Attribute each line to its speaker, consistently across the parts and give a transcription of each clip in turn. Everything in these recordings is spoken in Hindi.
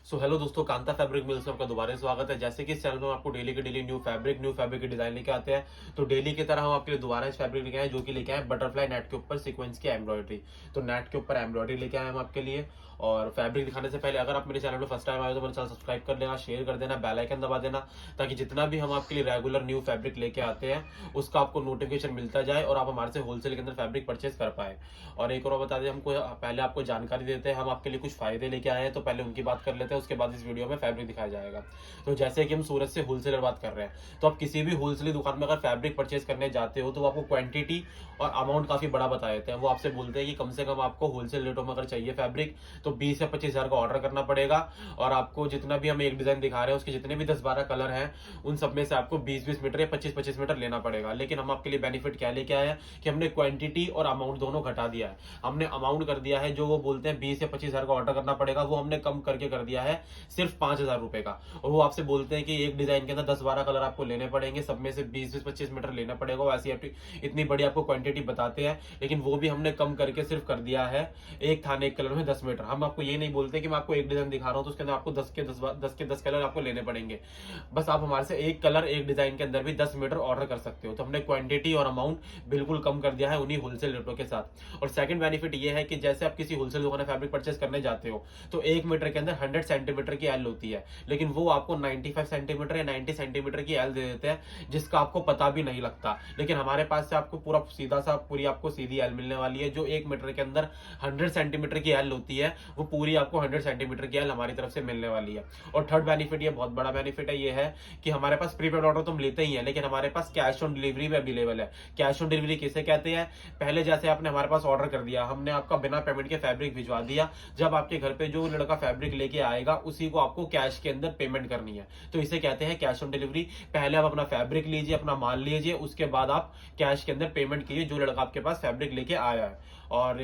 Speaker 1: सो हेलो दोस्तों, कांता फैब्रिक मिल्स में आपका दोबारा स्वागत है। जैसे कि इस चैनल में हम आपको डेली के डेली न्यू फैब्रिक के डिजाइन लेके आते हैं। तो डेली की तरह हम आपके लिए दोबारा इस फैब्रिक लेके आए जो कि लेके आए बटरफ्लाई नेट के ऊपर सीक्वेंस की एम्ब्रॉयडरी। तो नेट के ऊपर एम्ब्रॉयडरी लेके आए हम आपके लिए। और फैब्रिक दिखाने से पहले अगर आप मेरे चैनल में फर्स्ट टाइम आए तो मेरे चैनल सब्सक्राइब कर लेना, शेयर कर देना, बेल आइकन दबा देना, ताकि जितना भी हम आपके लिए रेगुलर न्यू फैब्रिक लेके आते हैं उसका आपको नोटिफिकेशन मिलता जाए और आप हमारे से होलसेल के अंदर फैब्रिक परचेज कर पाए। और एक और बता दें, हमको पहले आपको जानकारी देते हैं, हम आपके लिए कुछ फायदे लेके आए हैं, तो पहले उनकी बात कर लेते हैं, उसके बाद इस वीडियो में फैब्रिक दिखाया जाएगा। तो जैसे कि हम सूरत से होलसेलर बात कर रहे हैं, तो आप किसी भी होलसेल दुकान में अगर फैब्रिक परचेज करने जाते हो तो वो आपको क्वांटिटी और अमाउंट काफी बड़ा बता देते हैं। वो आपसे बोलते हैं कि कम से कम आपको होलसेल रेटों में अगर चाहिए फैब्रिक तो 20 या 25 हजार का ऑर्डर करना पड़ेगा। और आपको जितना भी हम एक डिजाइन दिखा रहे हैं उसके जितने भी 10-12 कलर हैं उन सब में से आपको 20-20 मीटर या 25-25 मीटर लेना पड़ेगा। लेकिन हम आपके लिए बेनिफिट क्या लेके आए हैं कि हमने क्वांटिटी और अमाउंट दोनों घटा दिया है। हमने अमाउंट कर दिया है, जो वो बोलते हैं 20 या 25 हजार का ऑर्डर करना पड़ेगा, वो हमने कम करके कर दिया है सिर्फ 5,000 रुपए का। और वो आपसे बोलते हैं कि एक डिजाइन के अंदर 10-12 कलर आपको लेने पड़ेंगे, सब में से 20-25 मीटर लेना पड़ेगा। वैसे इतनी बड़ी आपको क्वांटिटी बताते हैं, लेकिन वो भी हमने कम करके सिर्फ कर दिया है एक थाने एक कलर में 10 मीटर। हम आपको ये नहीं बोलते कि मैं आपको एक डिजाइन दिखा रहा हूं तो उसके अंदर आपको 10 कलर आपको लेने पड़ेंगे। बस आप हमारे से एक कलर एक डिजाइन के अंदर भी 10 मीटर ऑर्डर कर सकते हो। तो हमने क्वांटिटी और अमाउंट बिल्कुल कम कर दिया है उन्हीं होलसेल रेटों के साथ। और सेकंड बेनिफिट ये है कि जैसे आप किसी होलसेल दुकान में फैब्रिक परचेस करने जाते हो तो 1 मीटर के अंदर 100 सेंटीमीटर की एल होती है, लेकिन वो आपको 95 सेंटीमीटर या 90 सेंटीमीटर की एल दे देते हैं, जिसका आपको पता भी नहीं लगता। लेकिन हमारे पास से आपको पूरा सीधा सा पूरी आपको सीधी एल मिलने वाली है। जो 1 मीटर के अंदर 100 सेंटीमीटर की एल होती है वो पूरी आपको 100 सेंटीमीटर की एल हमारी तरफ से मिलने वाली है। और थर्ड बेनिफिट, ये बहुत बड़ा बेनिफिट है, ये है कि हमारे पास प्रीपेड ऑर्डर तो हम लेते ही है, लेकिन हमारे पास कैश ऑन डिलीवरी भी अवेलेबल है। कैश ऑन डिलीवरी किसे कहते हैं? पहले जैसे आपने हमारे पास ऑर्डर कर दिया, हमने आपका बिना पेमेंट के फैब्रिक भिजवा दिया, जब आपके घर पे जो लड़का फैब्रिक लेके आएगा उसी को आपको कैश के अंदर पेमेंट करनी है। तो इसे कहते हैं कैश ऑन डिलीवरी। पहले आप अपना फैब्रिक लीजिए, अपना माल लीजिए, उसके बाद आप कैश के अंदर पेमेंट कीजिए जो लड़का आपके पास फैब्रिक लेके आया है। और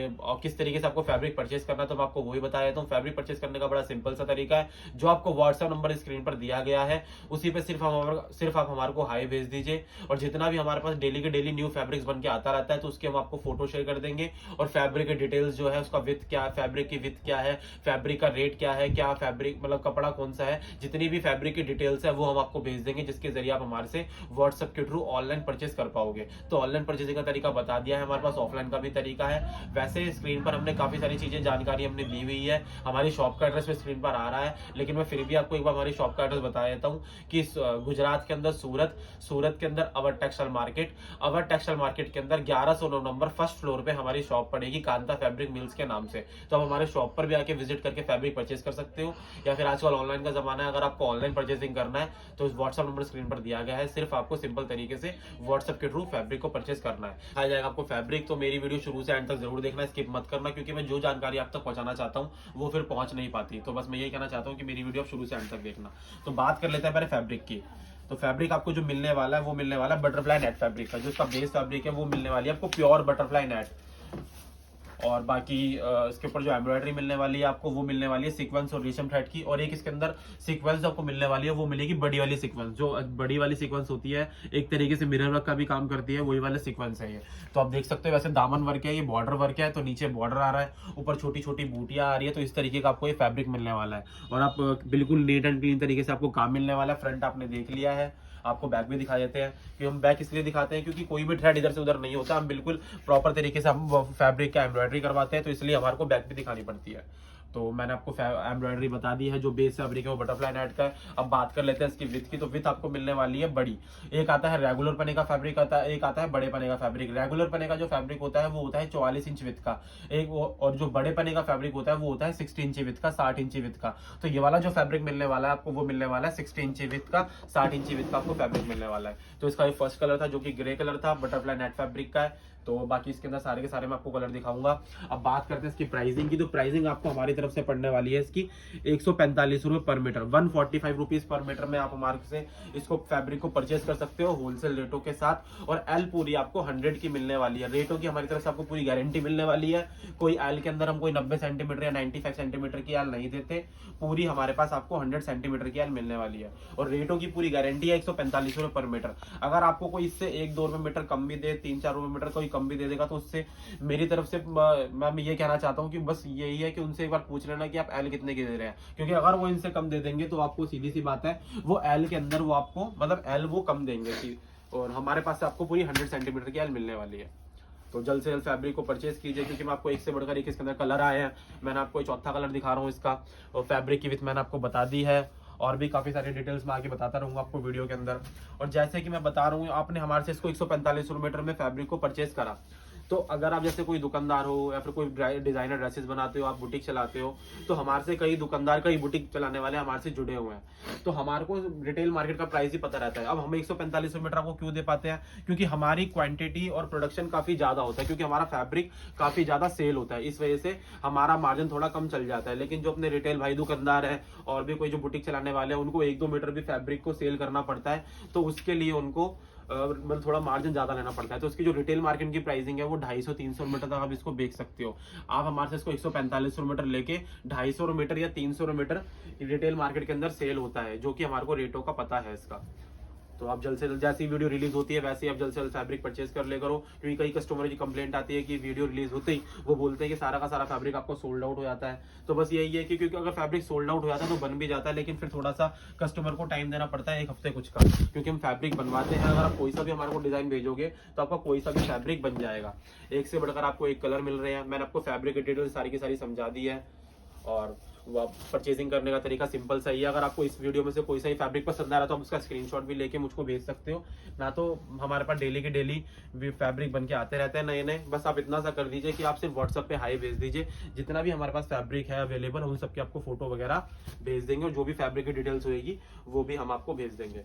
Speaker 1: किस तरीके से आपको फैब्रिक परचेस करना है तो मैं आपको वही बताया देता हूँ। फैब्रिक परचेस करने का बड़ा सिंपल सा तरीका है, जो आपको व्हाट्सएप नंबर स्क्रीन पर दिया गया है उसी पे सिर्फ आप हमारे को हाई भेज दीजिए। और जितना भी हमारे पास डेली के डेली न्यू फैब्रिक्स बन के आता रहता है तो उसके हम आपको फोटो शेयर कर देंगे। और फैब्रिक की डिटेल्स जो है, उसका विथ क्या है, फैब्रिक की विथ क्या है, फैब्रिक का रेट क्या है, क्या फैब्रिक मतलब कपड़ा कौन सा है, जितनी भी फैब्रिक की डिटेल्स है वो हम आपको भेज देंगे, जिसके जरिए आप हमारे से व्हाट्सएप के थ्रू ऑनलाइन परचेस कर पाओगे। तो ऑनलाइन परचेसिंग का तरीका बता दिया है, हमारे पास ऑफलाइन का भी तरीका है। वैसे स्क्रीन पर हमने काफी सारी चीजें जानकारी हमने दी हुई है, हमारी शॉप का एड्रेस भी स्क्रीन पर आ रहा है, लेकिन मैं फिर भी आपको एक बार हमारी शॉप का एड्रेस बता देता हूँ कि गुजरात के अंदर सूरत के अंदर अवर टेक्सटाइल मार्केट के अंदर 1109 नंबर फर्स्ट फ्लोर पे हमारी शॉप पड़ेगी, कांता फैब्रिक मिल्स के नाम से। तो आप हमारे शॉप पर भी आके विजिट करके फैब्रिक परचेज कर सकते हो। या फिर आजकल ऑनलाइन का जमाना है, अगर आपको ऑनलाइन परचेसिंग करना है तो व्हाट्सएप नंबर स्क्रीन पर दिया गया है, सिर्फ आपको सिंपल तरीके से व्हाट्सएप के थ्रू फैब्रिक को परचेज करना है। आ जाएगा आपको फैब्रिक। तो मेरी वीडियो शुरू से एंड तक जरूर देखना, स्किप मत करना, क्योंकि मैं जो जानकारी आप तक पहुंचाना चाहता हूँ वो फिर पहुंच नहीं पाती। तो बस मैं यही कहना चाहता हूँ कि मेरी वीडियो आप शुरू से एंड तक देखना। तो बात कर लेते हैं पहले फैब्रिक की। तो फैब्रिक आपको जो मिलने वाला है वो मिलने वाला है बटरफ्लाई नेट फैब्रिक का। जो इसका बेस फैब्रिक है वो मिलने वाली है आपको प्योर बटरफ्लाई नेट। और बाकी इसके ऊपर जो एम्ब्रॉयडरी मिलने वाली है आपको वो मिलने वाली है सीक्वेंस और रेशम थ्रेड की। और एक इसके अंदर सीक्वेंस आपको मिलने वाली है वो मिलेगी बड़ी वाली सीक्वेंस। जो बड़ी वाली सीक्वेंस होती है एक तरीके से मिरर वर्क का भी काम करती है, वही वाला सीक्वेंस है ये। तो आप देख सकते हो, वैसे दामन वर्क है, ये बॉर्डर वर्क है, तो नीचे बॉर्डर आ रहा है, ऊपर छोटी छोटी बूटियां आ रही है। तो इस तरीके का आपको ये फैब्रिक मिलने वाला है। और आप बिल्कुल नीट एंड क्लीन तरीके से आपको काम मिलने वाला है। फ्रंट आपने देख लिया है, आपको बैक भी दिखा देते हैं। कि हम बैक इसलिए दिखाते हैं क्योंकि कोई भी थ्रेड इधर से उधर नहीं होता, हम बिल्कुल प्रॉपर तरीके से हम फैब्रिक का एम्ब्रॉयडरी करवाते हैं, तो इसलिए हमारे को बैक भी दिखानी पड़ती है। तो मैंने आपको एम्ब्रॉयडरी बता दी है। जो बेस फैब्रिक है वो बटरफ्लाई नेट का है। अब बात कर लेते हैं इसकी विथ की। तो विथ आपको मिलने वाली है बड़ी। एक आता है रेगुलर पने का फैब्रिक आता है, एक आता है बड़े पने का फैब्रिक। रेगुलर पने का जो फैब्रिक होता है वो होता है 44 इंच विथ का एक और जो बड़े पने का फैब्रिक होता है वो होता है 60 इंची विथ का, 60 इंची विथ का। तो ये वाला जो फैब्रिक मिलने वाला है आपको वो मिलने वाला है 60 इंची विथ का, 60 इंची विथ का आपको फैब्रिक मिलने वाला है। तो इसका फर्स्ट कलर था जो कि ग्रे कलर था, बटरफ्लाई नेट फैब्रिक का है। तो बाकी इसके अंदर सारे के सारे मैं आपको कलर दिखाऊंगा। अब बात करते हैं इसकी प्राइसिंग की। तो प्राइसिंग आपको हमारी तरफ से पड़ने वाली है इसकी 145 रुपए पर मीटर, 145 रुपीज पर मीटर में आप हमारे से इसको फैब्रिक को परचेज कर सकते हो होलसेल रेटों के साथ। और एल पूरी आपको 100 की मिलने वाली है। रेटों की हमारी तरफ से आपको पूरी गारंटी मिलने वाली है। कोई एल के अंदर हम कोई 90 सेंटीमीटर या 95 सेंटीमीटर की एल नहीं देते, पूरी हमारे पास आपको 100 सेंटीमीटर की एल मिलने वाली है। और रेटों की पूरी गारंटी है 145 रुपए पर मीटर। अगर आपको कोई इससे 1-2 रुपए मीटर कम भी दे, 3-4 रुपए मीटर कोई कम भी दे देगा तो उससे मेरी तरफ से मैं ये कहना चाहता हूँ कि बस यही है कि उनसे एक बार पूछ लेना कि आप एल कितने की दे रहे हैं, क्योंकि अगर वो इनसे कम दे देंगे तो आपको सीधी सी बात है वो एल के अंदर वो आपको मतलब एल वो कम देंगे, और हमारे पास से आपको पूरी 100 सेंटीमीटर की एल मिलने वाली है। तो जल्द से जल्द फैब्रिक को परचेज कीजिए, क्योंकि मैं आपको एक से बढ़कर एक इसके अंदर कलर आए हैं। मैंने आपको एक चौथा कलर दिखा रहा हूँ इसका, और फैब्रिक की विथ मैंने आपको बता दी है, और भी काफ़ी सारी डिटेल्स मैं आगे बताता रहूँगा आपको वीडियो के अंदर। और जैसे कि मैं बता रहा हूँ, आपने हमारे से इसको 145 मीटर में फैब्रिक को परचेज करा, तो अगर आप जैसे कोई दुकानदार हो या फिर कोई डिजाइनर ड्रेसेस बनाते हो, आप बुटीक चलाते हो, तो हमारे से कई दुकानदार कई बुटीक चलाने वाले हमारे से जुड़े हुए हैं, तो हमारे को रिटेल मार्केट का प्राइस ही पता रहता है। अब हम 145 मीटर आपको क्यों दे पाते हैं, क्योंकि हमारी क्वांटिटी और प्रोडक्शन काफी ज्यादा होता है, क्योंकि हमारा फैब्रिक काफी ज्यादा सेल होता है, इस वजह से हमारा मार्जिन थोड़ा कम चल जाता है। लेकिन जो अपने रिटेल भाई दुकानदार है और भी कोई जो बुटीक चलाने वाले हैं, उनको 1-2 मीटर भी फैब्रिक को सेल करना पड़ता है, तो उसके लिए उनको मतलब थोड़ा मार्जिन ज्यादा लेना पड़ता है। तो उसकी जो रिटेल मार्केट की प्राइसिंग है वो 250-300 मीटर तक आप इसको बेच सकते हो। आप हमारे से इसको 145 मीटर लेके 250 मीटर या 300 मीटर रिटेल मार्केट के अंदर सेल होता है, जो कि हमारे को रेटों का पता है इसका। तो आप जल्द से जल्द, जैसी वीडियो रिलीज होती है वैसे ही आप जल्द से जल्द फैब्रिक परचेज कर ले करो, क्योंकि कई कस्टमर की कंप्लेंट आती है कि वीडियो रिलीज होते ही वो बोलते हैं कि सारा का सारा फैब्रिक आपको सोल्ड आउट हो जाता है। तो बस यही है कि क्योंकि अगर फैब्रिक सोल्ड आउट हो जाता है तो बन भी जाता है, लेकिन फिर थोड़ा सा कस्टमर को टाइम देना पड़ता है, 1 हफ्ते कुछ का, क्योंकि हम फैब्रिक बनवाते हैं। अगर आप कोई सा भी हमारे को डिजाइन भेजोगे तो आपका कोई सा भी फैब्रिक बन जाएगा। एक से बढ़कर आपको एक कलर मिल रहे हैं। मैंने आपको फैब्रिक की डिटेल सारी की सारी समझा दी है, और परचेजिंग करने का तरीका सिंपल सा ही है। अगर आपको इस वीडियो में से कोई सा ही फैब्रिक पसंद आ रहा है तो आप उसका स्क्रीनशॉट भी लेके मुझको भेज सकते हो। ना तो हमारे पास डेली के डेली फैब्रिक बन के आते रहते हैं नए नए। बस आप इतना सा कर दीजिए कि आप सिर्फ व्हाट्सएप पे हाई भेज दीजिए, जितना भी हमारे पास फैब्रिक है अवेलेबल उन सबकी आपको फोटो वगैरह भेज देंगे, और जो भी फैब्रिक की डिटेल्स होगी वो भी हम आपको भेज देंगे।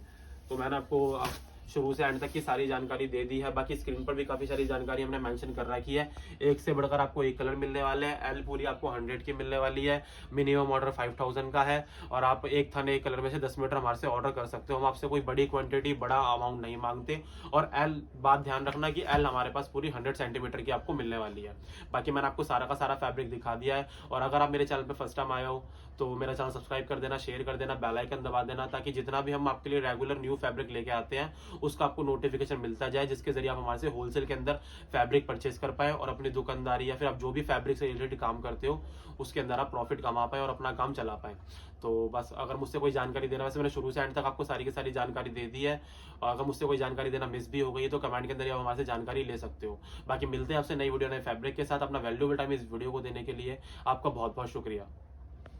Speaker 1: तो मैंने आपको शुरू से एंड तक की सारी जानकारी दे दी है। बाकी स्क्रीन पर भी काफी सारी जानकारी हमने मेंशन कर रखी है। एक से बढ़कर आपको एक कलर मिलने वाले हैं। एल पूरी आपको 100 की मिलने वाली है। मिनिमम ऑर्डर 5000 का है, और आप एक थाने एक कलर में से 10 मीटर हमारे से ऑर्डर कर सकते हो। हम आपसे कोई बड़ी क्वांटिटी बड़ा अमाउंट नहीं मांगते। और एल बात ध्यान रखना कि एल हमारे पास पूरी 100 सेंटीमीटर की आपको मिलने वाली है। बाकी मैंने आपको सारा का सारा फैब्रिक दिखा दिया है। और अगर आप मेरे चैनल पर फर्स्ट टाइम आए हो तो मेरा चैनल सब्सक्राइब कर देना, शेयर कर देना, बेल आइकन दबा देना, ताकि जितना भी हम आपके लिए रेगुलर न्यू फैब्रिक लेके आते हैं उसका आपको नोटिफिकेशन मिलता जाए, जिसके जरिए आप हमारे से होलसेल के अंदर फैब्रिक परचेज कर पाए और अपनी दुकानदारी या फिर आप जो भी फैब्रिक से रिलेटेड काम करते हो उसके अंदर आप प्रॉफिट कमा पाए और अपना काम चला पाए। तो बस अगर मुझसे कोई जानकारी देना, वैसे मैंने शुरू से एंड तक आपको सारी की सारी जानकारी दे दी है, और अगर मुझसे कोई जानकारी देना मिस भी हो गई है तो कमेंट के अंदर आप हमारे से जानकारी ले सकते हो। बाकी मिलते हैं आपसे नई वीडियो नए फैब्रिक के साथ। अपना वैल्यूएबल टाइम इस वीडियो को देने के लिए आपका बहुत बहुत शुक्रिया।